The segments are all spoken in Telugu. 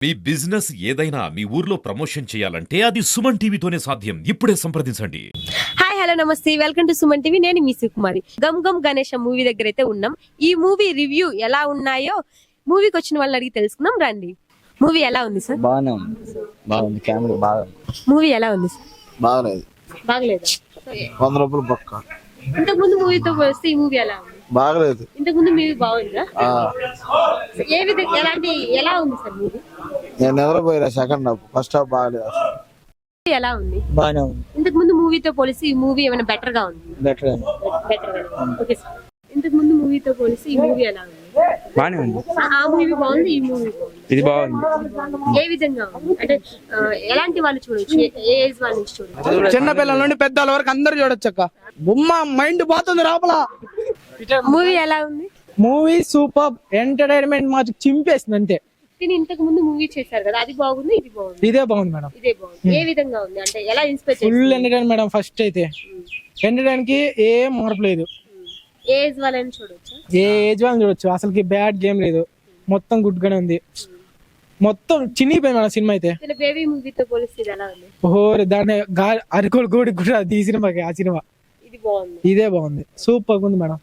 మీ బిజినెస్ ఏదైనా మీ ఊర్లో ప్రమోషన్ చేయాలంటే అది సుమన్ టీవీతోనే సాధ్యం. ఇప్పుడే సంప్రదించండి. హాయ్ హలో నమస్తే, వెల్కమ్ టు సుమన్ టీవీ. నేను మీ సుకుమారి. గమ్ గమ్ గణేష్ మూవీ దగ్గర అయితే ఉన్నాం. ఈ మూవీ రివ్యూ ఎలా ఉన్నాయో మూవీకి వచ్చిన వాళ్ళని అడిగి తెలుసుకుందాం రండి. మూవీ ఎలా ఉంది సార్? బాగానే ఉంది, బాగుంది. కెమెరా బాగా మూవీ ఎలా ఉంది సార్? బాగలేదు, బాగలేదా? 100 రూపాయలు పక్క. ఇంతకు ముందు మూవీతో పోలిస్తే ఈ మూవీ ఎలా ఉంది? బాగలేదు. ఇంతకు ముందు మూవీ బాగుందా? ఏ విధంగా ఎలా ఉంది సార్ మూవీ? నేను నిద్రపోయినా సెకండ్ హాఫ్, ఫస్ట్ హాఫ్ బాగలేదు. ఎలా ఉంది? బాగానే ఉంది. ఇంతకు ముందు మూవీతో పోలిస్తే ఈ మూవీ ఏమైనా బెటర్ గా ఉంది? బెటర్. Okay sir. ఇంతకు ముందు మూవీతో పోలిస్తే ఈ మూవీ ఎలా ఉంది? బానే ఉంది. ఆ మూవీ బాగుంది, ఈ మూవీ ఇది బాగుంది. ఏ విధంగా ఉంది? అంటే ఎలాంటి వాళ్ళు చూడొచ్చు? ఏ ఏజ్ వాళ్ళ నుంచి చూడొచ్చు? చిన్న పిల్లల నుండి పెద్దల వరకు అందరు చూడొచ్చు అక్క. బొమ్మ మైండ్ పోతుంది లోపల. మూవీ ఎలా ఉంది? మూవీ సూపర్, ఎంటర్టైన్మెంట్ మాకు చింపేసింది అంతే. దీని ఇంతకు ముందు మూవీ చేశారు కదా, అది బాగుంది, ఇది బాగుంది. ఇదే బాగుంది మేడం. ఇదే బాగుంది. ఏ విధంగా ఉంది అంటే ఎలా ఇన్స్పైర్ ఫుల్ చేసింది? Entertain madam. ఫస్ట్ అయితే ఎంటర్టైన్ కి ఏం మార్పు లేదు. ఏ ఏజ్ వాళ్ళని చూడొచ్చు? ఏ ఏజ్ వాళ్ళని చూడొచ్చు. అసలుకి బ్యాడ్ గేమ్ లేదు, మొత్తం గుడ్ గానే ఉంది. మొత్తం చిన్నిపోయింది మేడం సినిమా అయితే. బేబీ మూవీతో పోలిస్తే ఇది ఎలా ఉంది? ఓహో, దాన్ని అరకుడు గోడి కూడా ఈ సినిమాకి ఆ సినిమా ఇది బాగుంది. ఇదే బాగుంది, సూపర్ ఉంది మేడం.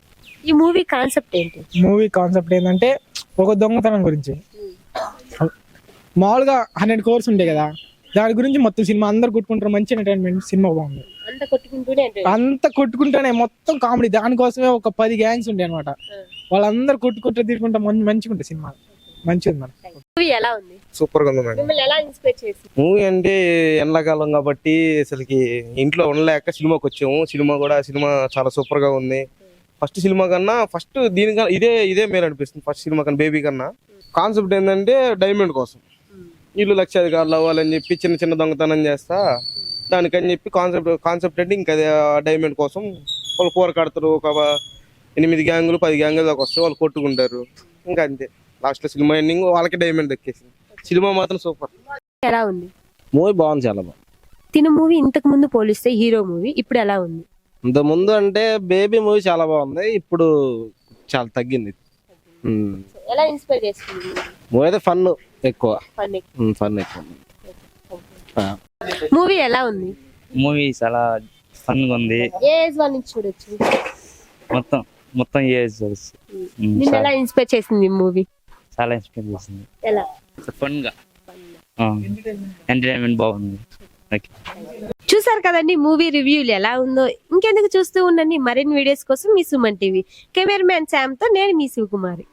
ఈ మూవీ కాన్సెప్ట్ ఏంటి? మూవీ కాన్సెప్ట్ ఏంటంటే ఒక దొంగతనం గురించి. మామూలుగా 100 కోర్స్ ఉంటాయి కదా, దాని గురించి మొత్తం సినిమా. అందరు కొట్టుకుంటారు, మంచి ఎంటర్టైన్మెంట్. సినిమా బాగుంది. అంత కొట్టుకుంటేనే మొత్తం కామెడీ. దానికోసమే ఒక 10 గ్యాంగ్స్ ఉంటాయి అనమాట. వాళ్ళందరూ కొట్టుకుంటూ తిరుగుకుంటా మంచిగా ఉంటుంది సినిమా. మంచిగా ఉంది మేడం. మూవీ ఎలా ఉంది? సూపర్ గా ఉంది మేడం. మిమ్మల్ని ఎలా ఇన్స్పైర్ చేసింది? మూవీ అంటే ఎండాకాలం కాబట్టి అసలుకి ఇంట్లో ఉండలేక సినిమాకి వచ్చాము. సినిమా చాలా సూపర్ గా ఉంది. ఫస్ట్ సినిమా కన్నా దీనికన్నా ఇదే మేలు అనిపిస్తుంది. ఫస్ట్ సినిమా కన్నా, బేబీ కన్నా. కాన్సెప్ట్ ఏంటంటే డైమండ్ కోసం ఇల్లు లక్షాధికారులు అవ్వాలని చెప్పి చిన్న చిన్న దొంగతనం చేస్తా, దానికని చెప్పి కాన్సెప్ట్ అంటే ఇంకా డైమండ్ కోసం వాళ్ళు పోరాడతారు. ఒక 8 గ్యాంగులు 10 గ్యాంగులు దాకా వస్తే వాళ్ళు కొట్టుకుంటారు. ఇంకా అంతే. లాస్ట్ లో సినిమా ఎండింగ్ వాళ్ళకి డైమండ్ దక్కేసింది. సినిమా మాత్రం సూపర్. ఎలా ఉంది? మూవీ బాగుంది, చాలా బాగుంది. తిన మూవీ ఇంతకు ముందు పోలిస్తే హీరో మూవీ ఇప్పుడు ఎలా ఉంది? ఇంత ముందు అంటే బేబీ మూవీ చాలా బాగుంది, ఇప్పుడు చాలా తగ్గింది. ఎలా ఇన్స్పైర్ చేస్తుంది? మూవీ అయితే ఫన్ ఎక్కువ. ఫన్ ఎక్కువ. మూవీ ఎలా ఉంది? మూవీ చాలా ఫన్ గా ఉంది. ఏ ఏజ్ వాళ్ళ నుంచి చూడొచ్చు? మొత్తం ఏజ్ నిన్న ఎలా ఇన్స్పైర్ చేసింది మూవీ? చాలా ఇన్స్పైర్ చేసింది. ఎలా? ఫన్ గా ఎంటర్టైన్మెంట్ బాగుంది. చూసారు కదండి మూవీ రివ్యూలు ఎలా ఉందో. ఇంకెందుకు చూస్తూ ఉండండి మరిన్ని వీడియోస్ కోసం మీ సుమన్ టీవీ. కెమెరామ్యాన్ శామ్ తో నేను మీ సుకుమారి.